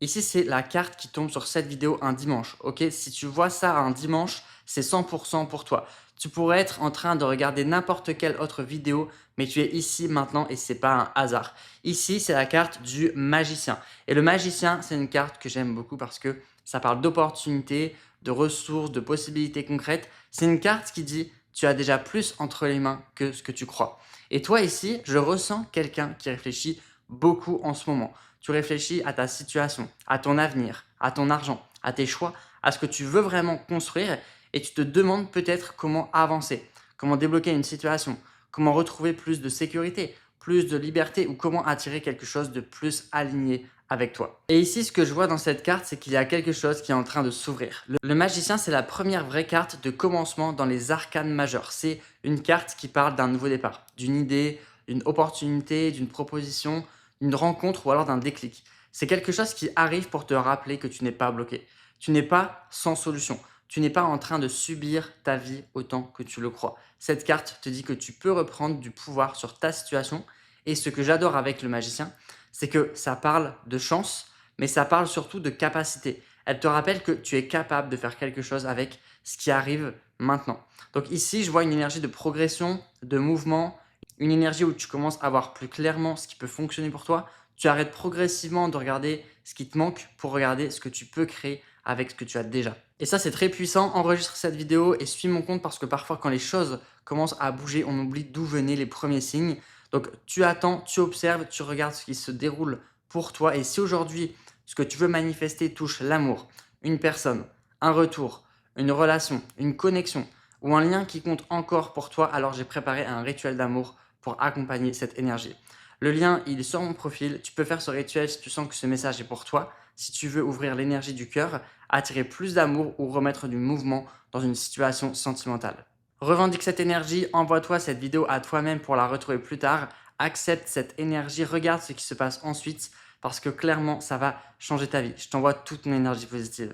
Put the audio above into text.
Ici, c'est la carte qui tombe sur cette vidéo un dimanche. Ok, si tu vois ça un dimanche, c'est 100% pour toi. Tu pourrais être en train de regarder n'importe quelle autre vidéo, mais tu es ici maintenant et c'est pas un hasard. Ici, c'est la carte du magicien. Et le magicien, c'est une carte que j'aime beaucoup parce que ça parle d'opportunités, de ressources, de possibilités concrètes. C'est une carte qui dit tu as déjà plus entre les mains que ce que tu crois. Et toi ici, je ressens quelqu'un qui réfléchit beaucoup en ce moment. Tu réfléchis à ta situation, à ton avenir, à ton argent, à tes choix, à ce que tu veux vraiment construire et tu te demandes peut-être comment avancer, comment débloquer une situation, comment retrouver plus de sécurité, plus de liberté ou comment attirer quelque chose de plus aligné avec toi. Et ici, ce que je vois dans cette carte, c'est qu'il y a quelque chose qui est en train de s'ouvrir. Le magicien, c'est la première vraie carte de commencement dans les arcanes majeures. C'est une carte qui parle d'un nouveau départ, d'une idée, d'une opportunité, d'une proposition, d'une rencontre ou alors d'un déclic. C'est quelque chose qui arrive pour te rappeler que tu n'es pas bloqué. Tu n'es pas sans solution. Tu n'es pas en train de subir ta vie autant que tu le crois. Cette carte te dit que tu peux reprendre du pouvoir sur ta situation. Et ce que j'adore avec le magicien, c'est que ça parle de chance, mais ça parle surtout de capacité. Elle te rappelle que tu es capable de faire quelque chose avec ce qui arrive maintenant. Donc ici, je vois une énergie de progression, de mouvement, une énergie où tu commences à voir plus clairement ce qui peut fonctionner pour toi. Tu arrêtes progressivement de regarder ce qui te manque pour regarder ce que tu peux créer avec ce que tu as déjà. Et ça, c'est très puissant. Enregistre cette vidéo et suis mon compte parce que parfois, quand les choses commencent à bouger, on oublie d'où venaient les premiers signes. Donc, tu attends, tu observes, tu regardes ce qui se déroule pour toi. Et si aujourd'hui, ce que tu veux manifester touche l'amour, une personne, un retour, une relation, une connexion ou un lien qui compte encore pour toi, alors j'ai préparé un rituel d'amour pour accompagner cette énergie. Le lien, il est sur mon profil. Tu peux faire ce rituel si tu sens que ce message est pour toi. Si tu veux ouvrir l'énergie du cœur, attirer plus d'amour ou remettre du mouvement dans une situation sentimentale. Revendique cette énergie, envoie-toi cette vidéo à toi-même pour la retrouver plus tard. Accepte cette énergie, regarde ce qui se passe ensuite parce que clairement, ça va changer ta vie. Je t'envoie toute mon énergie positive.